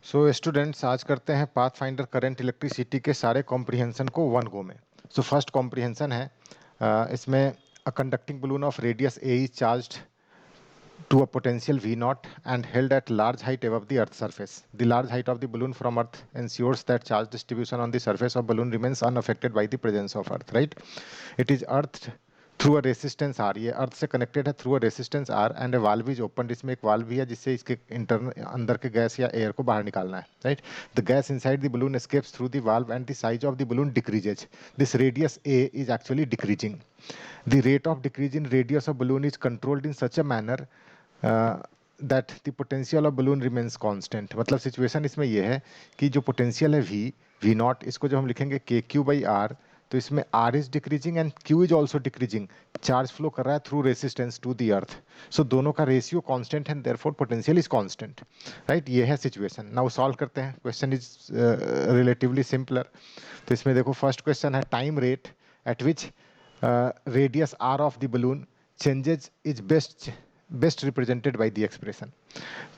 So students आज करते हैं पाथ फाइंडर करंट इलेक्ट्रिसिटी के सारे कॉम्प्रिहेंशन को वन गो में। सो फर्स्ट कॉम्प्रिहेंशन है इसमें a conducting balloon of radius A is charged to a potential V naught and held at large height above the Earth's surface. The large height of the balloon from Earth ensures that charge distribution on the surface of balloon remains unaffected by the presence of Earth. Right? It is earthed through a resistance R, ये earth से connected है through a resistance R and a valve is open. इसमें एक valve भी है जिससे इसके internal अंदर के गैस या एयर को बाहर निकालना है। Right, the gas inside the balloon escapes through the valve and the size of the balloon decreases. This radius A is actually decreasing. The rate of decrease in radius of balloon is controlled in such a manner that the potential of balloon remains constant. मतलब situation इसमें यह है कि जो potential है V not, इसको जब हम लिखेंगे के क्यू बाई आर, तो इसमें R is decreasing and Q is also decreasing. Charge flow कर रहा है through resistance to the earth, so दोनों का रेशियो कांस्टेंट है, therefore potential is constant. Right, ये है सिचुएशन। नाउ सॉल्व करते हैं। Question is relatively simpler. तो इसमें देखो फर्स्ट क्वेश्चन है time rate at which radius R of the balloon changes is best represented by the expression.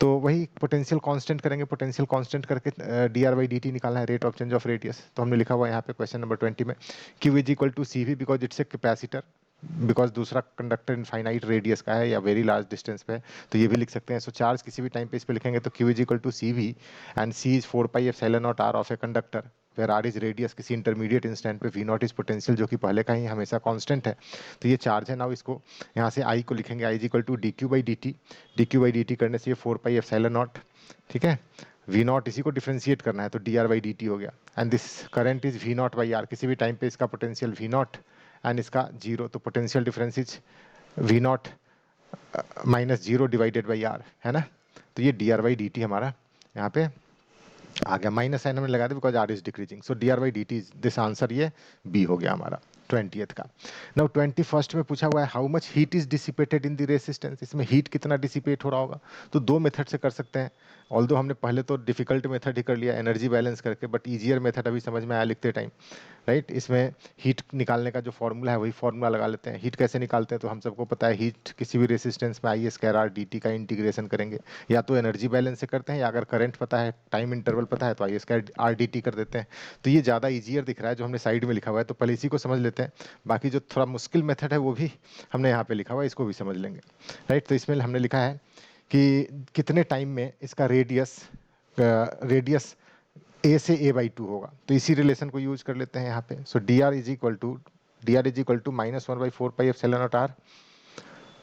तो वही पोटेंशियल कांस्टेंट करेंगे, पोटेंशियल कांस्टेंट करके D R by D T निकालना है, rate of change of radius. तो हमने लिखा हुआ है यहाँ पे क्वेश्चन नंबर 20 में Q is equal to C V because it's a capacitor, because दूसरा कंडक्टर इनफाइनाइट रेडियस का है या वेरी लार्ज डिस्टेंस पे है, तो ये भी लिख सकते हैं। सो चार्ज किसी भी टाइम पे इस पे लिखेंगे तो Q is equal to C V and C is 4 pi epsilon not R of a conductor where R is radius. किसी इंटरमीडिएट इंस्टेंट पे वी नॉट इज पोटेंशियल जो कि पहले का ही हमेशा कांस्टेंट है, तो ये चार्ज है। नाउ इसको यहाँ से आई को लिखेंगे I is equal to D Q by D T. D Q by D T करने से ये 4 पाई एप्सिलॉन नॉट, ठीक है, वी नॉट इसी को डिफ्रेंशिएट करना है तो D R by D T हो गया। And this current is V naught by R, किसी भी टाइम पे इसका पोटेंशियल वी नॉट एंड इसका जीरो, तो potential difference is V naught minus zero divided by R, है ना। तो ये D R by D T हमारा यहाँ पे आ गया। माइनस साइन हमने लगा दिया because R is decreasing, so D R by D T this answer ये बी हो गया हमारा 20th का। नाउ 21st में पूछा हुआ है how much heat is dissipated in the resistance. इसमें हीट कितना डिसिपेट हो रहा होगा, तो दो मेथड से कर सकते हैं। ऑल्दो हमने पहले तो डिफिकल्ट मेथड ही कर लिया एनर्जी बैलेंस करके, बट ईजियर मेथड अभी समझ में आया लिखते टाइम। राइट, इसमें हीट निकालने का जो फॉर्मूला है वही फॉर्मूला लगा लेते हैं। हीट कैसे निकालते हैं तो हम सबको पता है, हीट किसी भी रेसिस्टेंस में आई स्क्वायर आर डी टी का इंटीग्रेशन करेंगे, या तो एनर्जी बैलेंस से करते हैं या अगर करंट पता है, टाइम इंटरवल पता है तो आई स्क्वायर आर डी टी कर देते हैं। तो ये ज़्यादा ईजियर दिख रहा है जो हमने साइड में लिखा हुआ है, तो पहले इसी को समझ लेते हैं। बाकी जो थोड़ा मुश्किल मेथड है वो भी हमने यहाँ पे लिखा हुआ है, इसको भी समझ लेंगे। राइट, तो इसमें हमने लिखा है कि कितने टाइम में इसका रेडियस ए से ए बाई टू होगा, तो इसी रिलेशन को यूज कर लेते हैं यहाँ पे। So D R is equal to minus 1/4 pi epsilon not R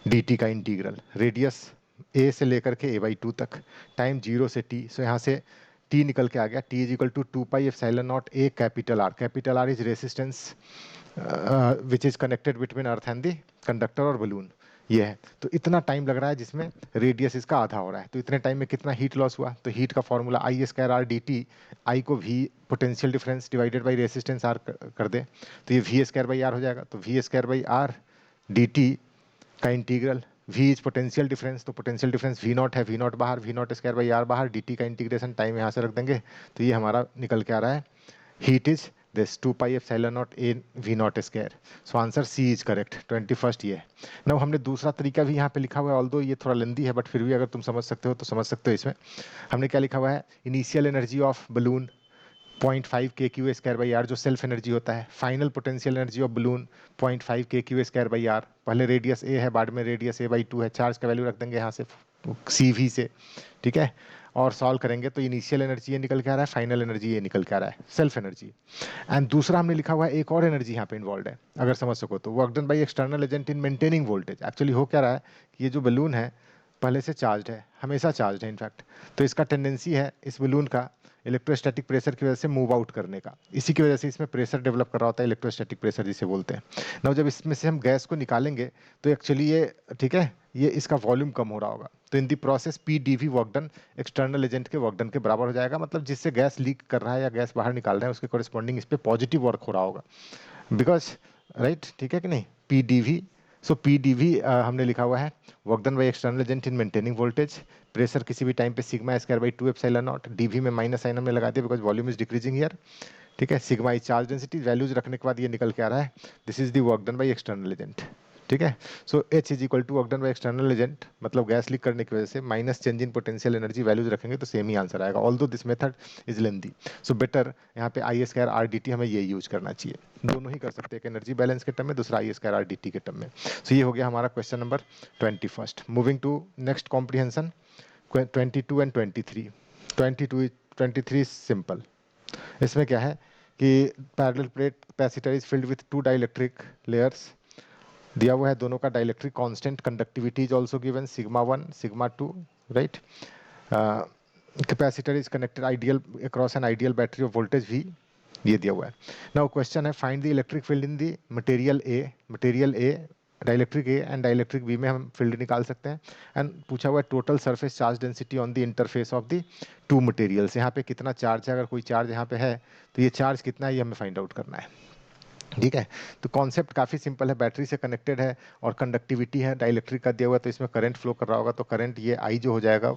D T का इंटीग्रल, रेडियस ए से लेकर के ए बाई टू तक, टाइम 0 से टी। सो यहाँ से टी निकल के आ गया, T is equal to 2 pi epsilon naught a capital R. Capital R is resistance which is connected between earth and the conductor और बलून, ये है। तो इतना टाइम लग रहा है जिसमें रेडियस इसका आधा हो रहा है, तो इतने टाइम में कितना हीट लॉस हुआ, तो हीट का formula I square R D T, I को V potential difference divided by resistance R कर दे तो ये वी स्क्वायर बाई आर हो जाएगा। तो V square by R D T का integral, V is potential difference, तो पोटेंशियल डिफरेंस वी नॉट है, वी नॉट बाहर, V not square by R बाहर, डी टी का इंटीग्रेशन टाइम यहाँ से रख देंगे, तो ये हमारा निकल के आ रहा है heat is this 2 pi epsilon naught a v naught square। So answer C is correct 21st ये है। नाउ हमने दूसरा तरीका भी यहाँ पे लिखा हुआ है, ऑल्दो ये थोड़ा लेंदी है बट फिर भी अगर तुम समझ सकते हो तो समझ सकते हो। इसमें हमने क्या लिखा हुआ है, इनिशियल एनर्जी ऑफ बलून 0.5 के क्यू स्क्वायर बाई आर जो सेल्फ एनर्जी होता है, final potential energy of balloon 0.5 के क्यू स्क्वायर बाई आर। पहले रेडियस ए है, बाद में रेडियस ए बाई टू है, चार्ज का वैल्यू रख देंगे यहाँ से सी वी से, ठीक है, और सॉल्व करेंगे तो इनिशियल एनर्जी ये निकल के आ रहा है, फाइनल एनर्जी ये निकल के आ रहा है, सेल्फ एनर्जी। एंड दूसरा हमने लिखा हुआ है एक और एनर्जी यहाँ पे इन्वॉल्व है, अगर समझ सको तो, work done by external agent in maintaining voltage. Actually हो क्या रहा है कि ये जो बलून है पहले से चार्ज है, हमेशा चार्ज है इनफैक्ट, तो इसका टेंडेंसी है इस बलून का इलेक्ट्रोस्टैटिक प्रेशर की वजह से मूव आउट करने का, इसी की वजह से इसमें प्रेशर डेवलप कर रहा होता है, इलेक्ट्रोस्टैटिक प्रेशर जिसे बोलते हैं। ना जब इसमें से हम गैस को निकालेंगे तो एक्चुअली ये, ठीक है, ये इसका वॉल्यूम कम हो रहा होगा, तो in the process P D V work done external agent के वर्क डन के बराबर हो जाएगा। मतलब जिससे गैस लीक कर रहा है या गैस बाहर निकाल रहे हैं उसके कॉरेस्पॉन्डिंग इस पर पॉजिटिव वर्क हो रहा होगा, बिकॉज राइट, ठीक है कि नहीं, P D V. So P D V हमने लिखा हुआ है work done by external agent in maintaining voltage, pressure किसी भी टाइम पे sigma square by 2 epsilon naught, D V में माइनस साइन हमने लगा दिया because volume is decreasing here, ठीक है, sigma is charge density, values रखने के बाद ये निकल के आ रहा है this is the work done by external agent. ठीक है। So H is equal to work done by external agent, मतलब गैस लीक करने की वजह से, minus change in potential energy, values रखेंगे तो सेम ही आंसर आएगा। Although this method is lengthy, so better यहाँ पे I square R D T हमें ये यूज करना चाहिए। दोनों ही कर सकते हैं, एक एनर्जी बैलेंस के टर्म में, दूसरा I square R D T के टर्म में। सो ये हो गया हमारा question number 21। Moving to next comprehension 22 and 23। 23 simple. इसमें क्या है कि parallel plate capacitor is filled with two dielectric layers, दिया हुआ है दोनों का dielectric constant, conductivity is also given sigma 1 sigma 2, right. Capacitor is connected ideal across an ideal battery of voltage V, ये दिया हुआ है। नाउ क्वेश्चन है find the electric field in the material A dielectric A and dielectric B में हम field निकाल सकते हैं। एंड पूछा हुआ है total surface charge density on the interface of the two materials, यहाँ पे कितना चार्ज है, अगर कोई चार्ज यहाँ पे है तो ये चार्ज कितना है ये हमें फाइंड आउट करना है। ठीक है, तो कॉन्सेप्ट काफ़ी सिंपल है, बैटरी से कनेक्टेड है और कंडक्टिविटी है डाइलेक्ट्रिक का दिया हुआ है, तो इसमें करंट फ्लो कर रहा होगा, तो करंट ये आई जो हो जाएगा,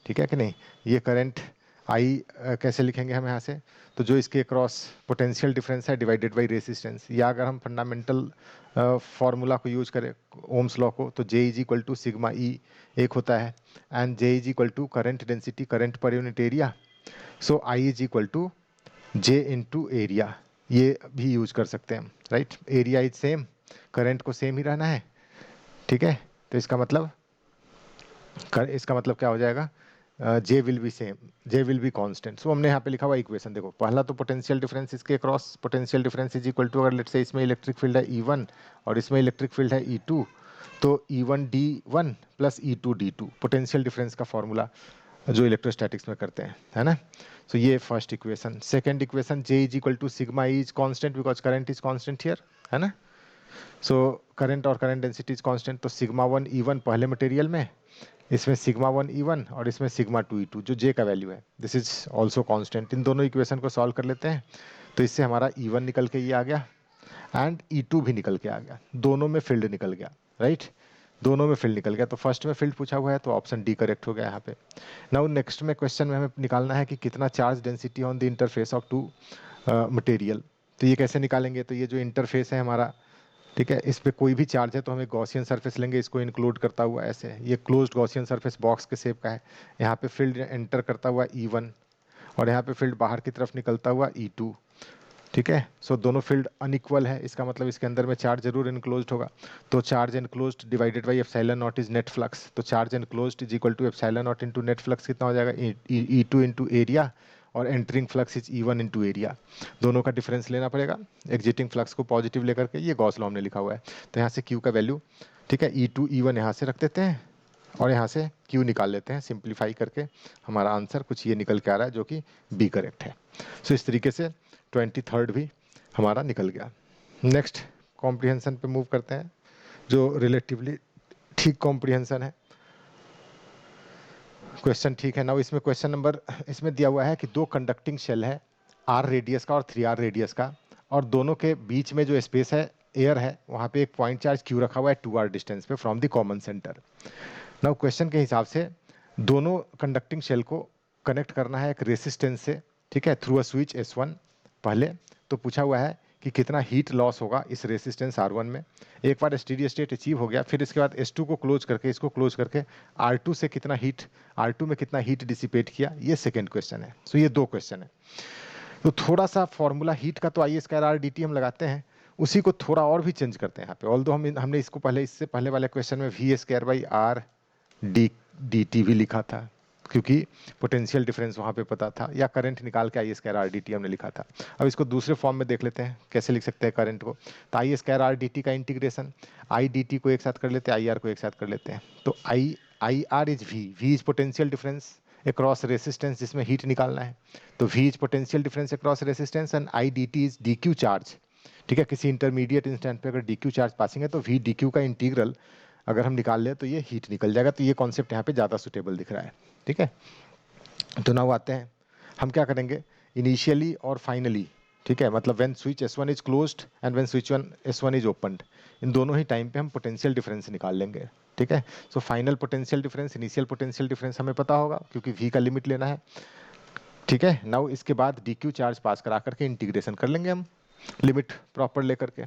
ठीक है कि नहीं, ये करंट आई कैसे लिखेंगे हम यहाँ से, तो जो इसके क्रॉस पोटेंशियल डिफरेंस है डिवाइडेड बाई रेसिस्टेंस, या अगर हम फंडामेंटल फार्मूला को यूज करें ओम्स लॉ को, तो J is equal to sigma E एक होता है, and J is equal to current density, current per unit area, so I is equal to J into area, ये भी यूज कर सकते हैं, right. Area is same, current को same ही रहना है, ठीक है, तो इसका मतलब क्या हो जाएगा, J will be same, J will be constant. So हमने यहाँ पे लिखा हुआ इक्वेशन देखो, पहला तो पोटेंशियल डिफरेंस इसके cross potential difference is equal to, अगर लेट्स से इसमें इलेक्ट्रिक फील्ड है E1 और इसमें इलेक्ट्रिक फील्ड है E2, तो E1 D1 plus E2 D2 potential difference का फॉर्मूला जो इलेक्ट्रोस्टैटिक्स में करते हैं, है ना। सो ये first equation. Second equation, J is equal to sigma E is constant because current is constant here, है ना। सो करंट और करंट डेंसिटी इज कांस्टेंट, तो सिग्मा 1 E1 पहले मटेरियल में, इसमें सिग्मा 1 E1 और इसमें सिग्मा 2 E2 जो जे का वैल्यू है, दिस इज ऑल्सो कांस्टेंट। इन दोनों इक्वेशन को सॉल्व कर लेते हैं, तो इससे हमारा E1 निकल के ये आ गया एंड E2 भी निकल के आ गया, दोनों में फील्ड निकल गया, राइट, दोनों में फील्ड निकल गया। तो फर्स्ट में फील्ड पूछा हुआ है तो ऑप्शन डी करेक्ट हो गया यहाँ पे। नाउ नेक्स्ट में क्वेश्चन में हमें निकालना है कि कितना charge density on the interface of two material, तो ये कैसे निकालेंगे, तो ये जो इंटरफेस है हमारा, ठीक है, इस पे कोई भी चार्ज है तो हमें गॉसियन सरफेस लेंगे, इसको इंक्लूड करता हुआ ऐसे, ये क्लोज्ड गॉसियन सरफेस बॉक्स के शेप का है, यहाँ पे फील्ड एंटर करता हुआ E1 और यहाँ पे फील्ड बाहर की तरफ निकलता हुआ E2, ठीक है। सो दोनों फील्ड अनइक्वल है, इसका मतलब इसके अंदर में चार्ज जरूर इनक्लोज्ड होगा, तो charge enclosed divided by epsilon not is net flux, तो charge enclosed is equal to epsilon not into net flux, कितना हो जाएगा E2 इंटू एरिया, और entering flux is E1 into area, दोनों का डिफरेंस लेना पड़ेगा, एग्जिटिंग फ्लक्स को पॉजिटिव लेकर के, ये गॉस लॉ हमने लिखा हुआ है, तो यहाँ से Q का वैल्यू, ठीक है, E2 E1 यहाँ से रख देते हैं और यहाँ से Q निकाल लेते हैं, सिंप्लीफाई करके हमारा आंसर कुछ ये निकल के आ रहा है जो कि बी करेक्ट है। सो इस तरीके से 23 भी हमारा निकल गया। नेक्स्ट कॉम्प्रिहेंशन पे मूव करते हैं, जो रिलेटिवली ठीक कॉम्प्रिहेंशन है। क्वेश्चन ठीक है ना, इसमें क्वेश्चन नंबर इसमें दिया हुआ है कि दो कंडक्टिंग शेल है R रेडियस का और 3R रेडियस का, और दोनों के बीच में जो स्पेस है एयर है वहाँ पे एक पॉइंट चार्ज Q रखा हुआ है 2R डिस्टेंस पे from the common centre. Now question के हिसाब से दोनों कंडक्टिंग शेल को कनेक्ट करना है एक रेसिस्टेंस से, ठीक है, थ्रू अ स्विच S1 पहले, तो पूछा हुआ है कि कितना हीट लॉस होगा इस रेसिस्टेंस R1 में, एक बार स्टेडी स्टेट अचीव हो गया फिर इसके बाद S2 को क्लोज करके, इसको क्लोज करके R2 से कितना हीट, R2 में कितना हीट डिसिपेट किया, ये सेकेंड क्वेश्चन है। सो ये दो क्वेश्चन है, तो थोड़ा सा फॉर्मूला हीट का तो आई स्क्वायर आर डी टी हम लगाते हैं, उसी को थोड़ा और भी चेंज करते हैं यहाँ पे, ऑल्दो हमने इसको पहले, इससे पहले वाले क्वेश्चन में V square by R D T भी लिखा था, क्योंकि पोटेंशियल डिफरेंस वहाँ पे पता था, या करंट निकाल के आई स्क्वायर आर डी टी हमने लिखा था। अब इसको दूसरे फॉर्म में देख लेते हैं कैसे लिख सकते हैं करंट को, तो आई स्क्वायर आर डी टी का इंटीग्रेशन, आई डी टी को एक साथ कर लेते हैं, आई आर को एक साथ कर लेते हैं, तो I R is V is potential difference across resistance जिसमें हीट निकालना है, तो V is potential difference across resistance and I D T is D Q charge, ठीक है, किसी इंटरमीडिएट इंस्टेंट पे अगर डी क्यू चार्ज पासिंग है तो V डी क्यू का इंटीग्रल अगर हम निकाल लें तो ये हीट निकल जाएगा, तो ये कॉन्सेप्ट यहाँ पे ज़्यादा सुटेबल दिख रहा है, ठीक है। तो नाउ आते हैं, हम क्या करेंगे इनिशियली और फाइनली, ठीक है, मतलब when switch S1 is closed and when switch S1 is opened, इन दोनों ही टाइम पे हम पोटेंशियल डिफरेंस निकाल लेंगे, ठीक है। So final potential difference, initial potential difference हमें पता होगा क्योंकि V का लिमिट लेना है, ठीक है। नाउ इसके बाद डी क्यू चार्ज पास करा करके इंटीग्रेशन कर लेंगे हम लिमिट प्रॉपर लेकर के।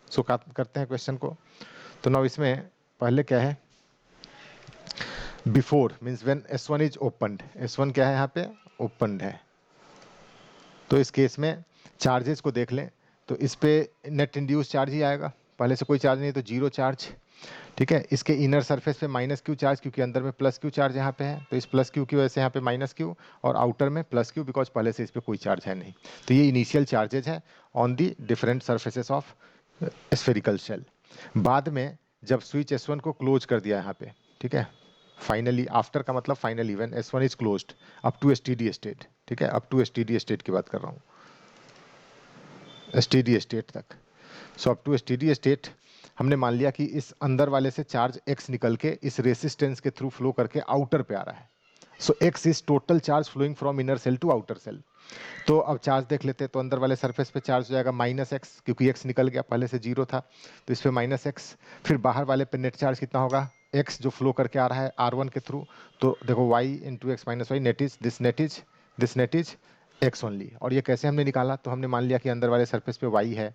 सो करते हैं क्वेश्चन को, तो नाउ इसमें पहले क्या है, before means when S1 is opened, S1 क्या है यहाँ पे, ओपनड है। तो इस केस में चार्जेस को देख लें तो इस पे नेट इंड्यूस चार्ज ही आएगा, पहले से कोई चार्ज नहीं तो जीरो चार्ज। ठीक है, इसके इनर सरफेस पे माइनस क्यू चार्ज, क्योंकि अंदर में प्लस क्यू चार्ज यहाँ पे है, तो इस प्लस क्यू की वजह से यहाँ पे माइनस क्यू, और आउटर में प्लस क्यू बिकॉज पहले से इस पे कोई चार्ज है नहीं। तो ये इनिशियल चार्जेज है on the different surfaces of spherical shell. बाद में जब स्विच S1 को क्लोज कर दिया यहाँ पे, ठीक है, फाइनली, आफ्टर का मतलब finally, when S1 is closed up to steady state, ठीक है, अप टू स्टेडी स्टेट की बात कर रहा हूँ, स्टेडी स्टेट तक। So up to steady state हमने मान लिया कि इस अंदर वाले से चार्ज x निकल के इस रेसिस्टेंस के थ्रू फ्लो करके आउटर पे आ रहा है। So x is total charge flowing from inner shell to outer shell. तो अब चार्ज देख लेते हैं, तो अंदर वाले सरफेस पे चार्ज हो जाएगा माइनस एक्स, क्योंकि x निकल गया, पहले से जीरो था, तो इस पे माइनस एक्स। फिर बाहर वाले पे नेट चार्ज कितना होगा, x जो फ्लो करके आ रहा है R1 के थ्रू, तो देखो y into X minus Y, net is this, net is this, net is x only. और ये कैसे हमने निकाला, तो हमने मान लिया कि अंदर वाले सरफेस पे y है,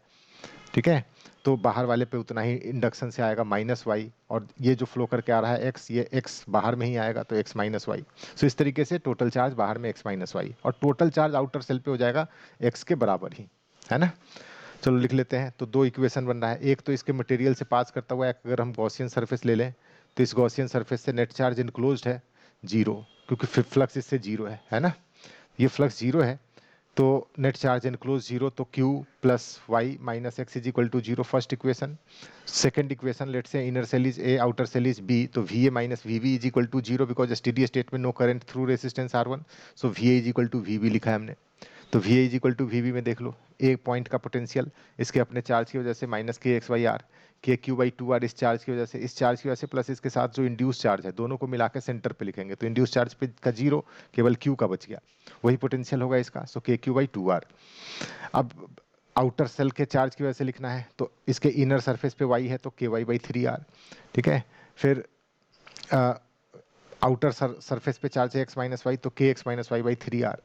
ठीक है, तो बाहर वाले पे उतना ही इंडक्शन से आएगा माइनस वाई, और ये जो फ्लो करके आ रहा है x, ये x बाहर में ही आएगा, तो x माइनस वाई। सो इस तरीके से टोटल चार्ज बाहर में x माइनस वाई, और टोटल चार्ज आउटर सेल पे हो जाएगा x के बराबर ही, है ना। चलो लिख लेते हैं। तो दो इक्वेशन बन रहा है, एक तो इसके मटेरियल से पास करता हुआ, अगर हम गॉसियन सरफेस ले लें तो इस गॉसियन सरफेस से नेट चार्ज इनक्लोज्ड है जीरो, क्योंकि फ्लक्स इससे जीरो है ना, ये फ्लक्स जीरो है, तो नेट चार्ज एनक्लोज जीरो, तो Q plus Y minus X is equal to zero, first equation. Second equation, let say inner shell is A, outer shell is B, तो VA minus VB is equal to zero, because steady state में no current through resistance R1, so VA is equal to VB लिखा है हमने। तो VA is equal to VB में देख लो, एक point का पोटेंशियल इसके अपने चार्ज की वजह से माइनस KX/R, KQ/2R इस चार्ज की वजह से, इस चार्ज की वजह से, प्लस इसके साथ जो इंड्यूस चार्ज है, दोनों को मिला के सेंटर पे लिखेंगे, तो इंड्यूस चार्ज पे का जीरो, केवल Q का बच गया, वही पोटेंशियल होगा इसका, सो KQ/2R। अब आउटर सेल के चार्ज की वजह से लिखना है, तो इसके इनर सरफेस पे y है, तो KY/3R, ठीक है। फिर आउटर सरफेस पे चार्ज है x माइनस वाई, तो KX-y/3R।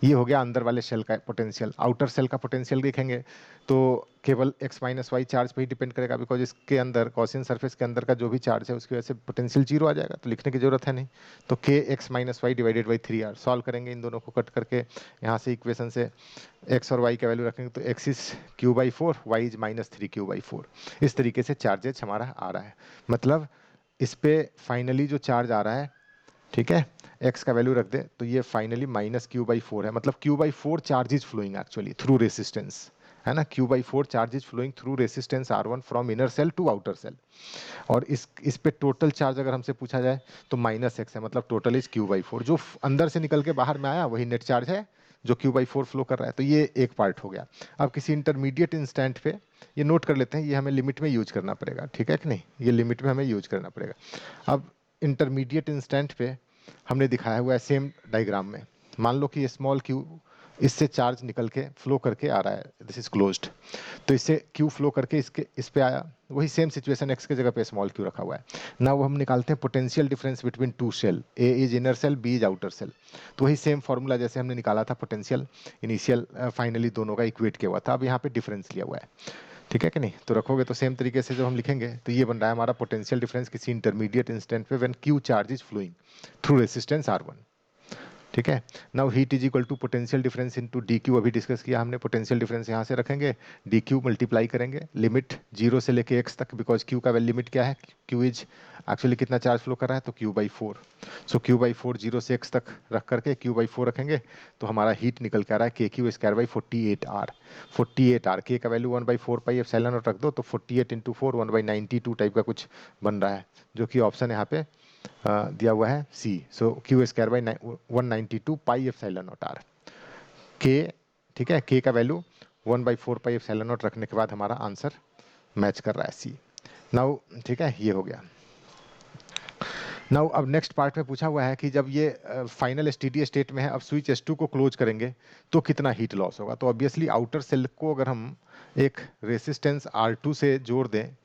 ये हो गया अंदर वाले शेल का पोटेंशियल। आउटर सेल का पोटेंशियल देखेंगे तो केवल x माइनस वाई चार्ज पे ही डिपेंड करेगा, बिकॉज इसके अंदर गॉसियन सरफेस के अंदर का जो भी चार्ज है उसकी वजह से पोटेंशियल जीरो आ जाएगा, तो लिखने की जरूरत है नहीं। तो KX-y/3R सॉल्व करेंगे, इन दोनों को कट करके यहाँ से इक्वेशन से x और y का वैल्यू रखेंगे, तो x is Q/4, y is -3Q/4। इस तरीके से चार्जेज हमारा आ रहा है, मतलब इस पे फाइनली जो चार्ज आ रहा है, ठीक है, x का वैल्यू रख दे, तो ये फाइनली -Q/4 है, मतलब Q/4 charge is flowing actually through resistance, है ना, Q/4 charge is flowing through resistance R1 from inner shell to outer shell. और इस पे टोटल चार्ज अगर हमसे पूछा जाए तो -x है, मतलब टोटल इज Q/4, जो अंदर से निकल के बाहर में आया वही नेट चार्ज है जो Q/4 फ्लो कर रहा है। तो ये एक पार्ट हो गया। अब किसी इंटरमीडिएट इंस्टेंट पे ये नोट कर लेते हैं, ये हमें लिमिट में यूज करना पड़ेगा, ठीक है कि नहीं, ये लिमिट में हमें यूज करना पड़ेगा। अब इंटरमीडिएट इंस्टेंट पे हमने दिखाया हुआ है सेम डायग्राम में, मान लो कि ये स्मॉल q इससे चार्ज निकल के फ्लो करके आ रहा है, दिस इज क्लोज्ड, तो इससे q फ्लो करके इस पे आया, वही सेम सिचुएशन x के जगह पे स्मॉल q रखा हुआ है। ना वो हम निकालते हैं potential difference between two shell, A is inner shell, B is outer shell. तो वही सेम फॉर्मूला जैसे हमने निकाला था पोटेंशियल इनिशियल फाइनली दोनों का इक्वेट किया हुआ था, अब यहाँ पे डिफरेंस लिया हुआ है, ठीक है कि नहीं। तो रखोगे तो सेम तरीके से जब हम लिखेंगे तो ये बन रहा है हमारा पोटेंशियल डिफरेंस किसी इंटरमीडिएट इंस्टेंट पे when Q charge is flowing through resistance R1, ठीक है। Now heat is equal to potential difference into DQ, अभी डिस्कस किया हमने, पोटेंशियल डिफरेंस यहाँ से रखेंगे, DQ मल्टीप्लाई करेंगे लिमिट 0 से लेके x तक, बिकॉज Q का लिमिट क्या है, Q इज एक्चुअली कितना चार्ज फ्लो कर रहा है, तो Q/4, सो Q/4 0 से x तक रख करके Q/4 रखेंगे, तो हमारा हीट निकल के आ रहा है KQ²/48R। 48R, K का वैल्यू 1/4 पाई एप्सिलॉन नॉट रख दो, तो 48 इंटू 4 1/92 टाइप का कुछ बन रहा है, जो कि ऑप्शन यहाँ पे दिया हुआ है C। So Q²/192 pi epsilon not R K, ठीक है, K का वैल्यू 1/4 पाई एप्सिलॉन नॉट रखने के बाद हमारा आंसर मैच कर रहा है C। नाउ ठीक है, ये हो गया। नाउ अब नेक्स्ट पार्ट में पूछा हुआ है कि जब ये फाइनल स्टेडी स्टेट में है, अब स्विच S2 को क्लोज करेंगे तो कितना हीट लॉस होगा। तो ऑब्वियसली आउटर सेल को अगर हम एक रेसिस्टेंस R2 से जोड़ दें,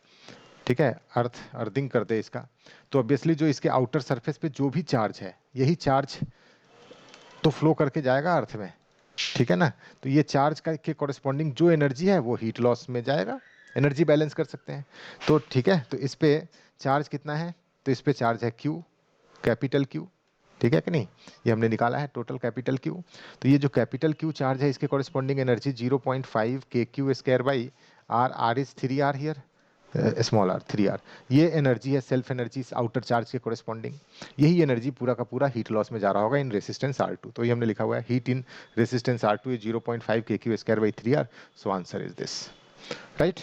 ठीक है, अर्थिंग कर दे इसका, तो ऑब्वियसली जो इसके आउटर सरफेस पे जो भी चार्ज है, यही चार्ज तो फ्लो करके जाएगा अर्थ में, ठीक है ना। तो ये चार्ज का के कॉरेस्पॉन्डिंग जो एनर्जी है वो हीट लॉस में जाएगा, एनर्जी बैलेंस कर सकते हैं। तो ठीक है, तो इस पे चार्ज कितना है, तो इस पे चार्ज है Q, कैपिटल Q, ठीक है कि नहीं, ये हमने निकाला है टोटल कैपिटल Q। तो ये जो कैपिटल Q चार्ज है इसके corresponding energy 0.5 kq square by R, R is 3r here, small R 3r, ये एनर्जी है सेल्फ एनर्जी आउटर चार्ज के कॉरेस्पॉन्डिंग। यही एनर्जी पूरा का पूरा हीट लॉस में जा रहा होगा इन रेसिस्टेंस R2। तो ये हमने लिखा हुआ है heat in resistance R2 is 0.5 kq square by 3r। So answer is this, right.